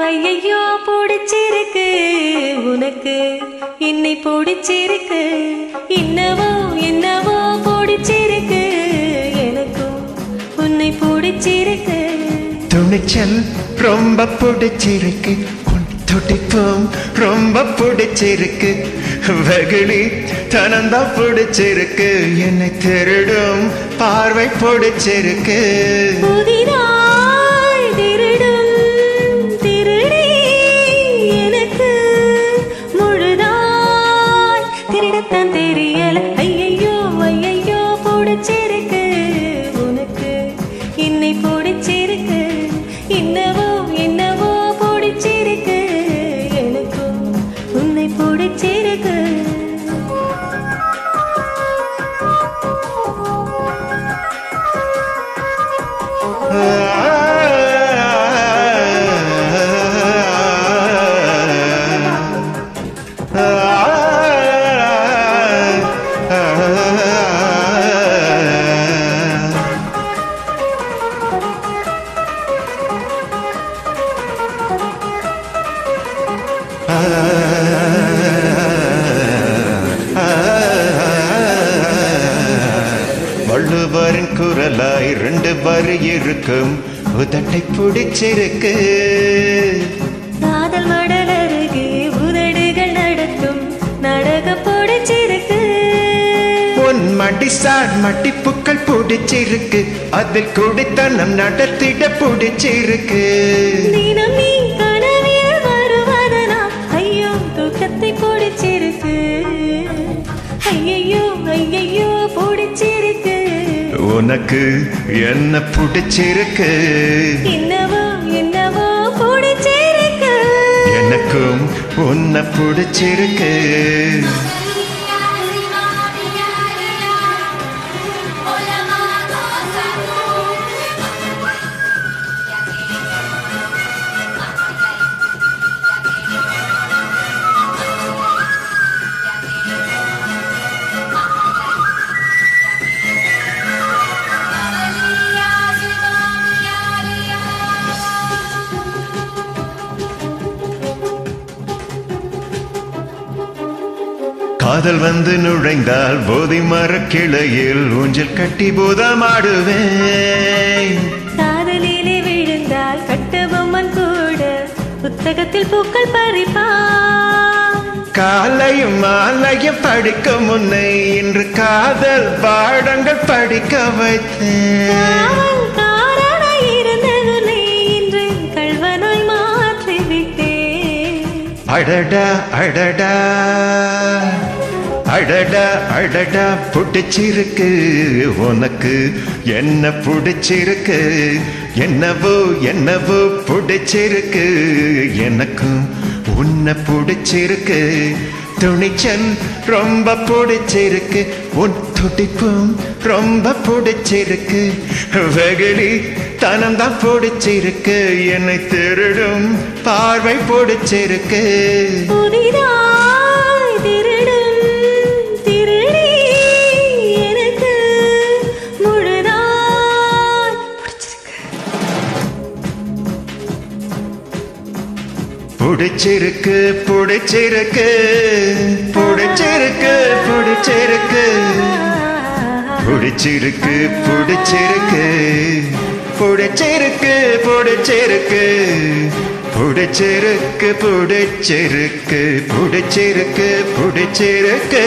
ஐயையோ பிடிச்சிருக்கு உனக்கு என்னை பிடிச்சிருக்கு என்னவோ என்னவோ பிடிச்சிருக்கு எனக்கும் உன்னை பிடிச்சிருக்கு துணிச்சல் ரொம்ப பிடிச்சிருக்கு துடிப்பும் ரொம்ப பிடிச்சிருக்கு வெகுளி தனந்தா பிடிச்சிருக்கு என்னை திருடும் பார்வை பிடிச்சிருக்கு புதிதாய் திருடும் திருடி எனக்கு முழுதாய் திருடத்தான் தெரியல ஐயையோ ஐயையோ பிடிச்சிருக்கு உனக்கு என்னை பிடிச்சிருக்கு என்னவோ என்னவோ பிடிச்சிருக்கு எனக்கும் உன்னை பிடிச்சிருக்கு வள்ளுவரின் குரலாய் 2 வரி இருக்கும் உதட்டை பிடிச்சிருக்கு காதல் மடல் அருகே உதடுகள் நடத்தும் நாடகம் பிடிச்சிருக்கு உன் மடிசார் மட்டிப்புக்கள் பிடிச்சிருக்கு அதில் குடித்தனம் நடத்திட பிடிச்சிருக்கு தினம் நீ கனவில் வருவதனா ஐயோ தூக்கத்தை பிடிச்சிருக்கு ஐயையோ ஐயையோ பிடிச்சிருக்கு உனக்கு என்ன பிடிச்சிருக்கு என்னவோ என்னவோ பிடிச்சிருக்கு எனக்கும் உன்னை பிடிச்சிருக்கு காதல் வந்து நுழைந்தால் போதி மரக்கிளையில் ஊஞ்சல் கட்டி பூதமாடுவேன் காதலிலே விழுந்தால் கட்டபொம்மன் கூட புத்தகத்தில் பூக்கள் பறிப்பான் காலையும் மாலையும் படிக்க முன்னை இன்று காதல் பாடங்கள் படிக்க வைத்தேன் காரணாய் இருந்தவனை இன்று கள்வனாய் மாற்றிவிட்டேன் அடடா அடடா அடடா அடடா பிடிச்சிருக்கு உனக்கு என்ன பிடிச்சிருக்கு என்னவோ என்னவோ பிடிச்சிருக்கு எனக்கும் உன்னை பிடிச்சிருக்கு துணிச்சல் ரொம்ப பிடிச்சிருக்கு உன் துடிப்பும் ரொம்ப பிடிச்சிருக்கு வெகுளி தனம்தான் பிடிச்சிருக்கு என்னை திருடும் பார்வை பிடிச்சிருக்கு புதிதாய் திருடும் திருடி எனக்கு முழுதாய் பிடிச்சிருக்கு பிடிச்சிருக்கு பிடிச்சிருக்கு பிடிச்சிருக்கு பிடிச்சிருக்கு பிடிச்சிருக்கு பிடிச்சிருக்கு பிடிச்சிருக்கு பிடிச்சிருக்கு பிடிச்சிருக்கு பிடிச்சிருக்கு பிடிச்சிருக்கு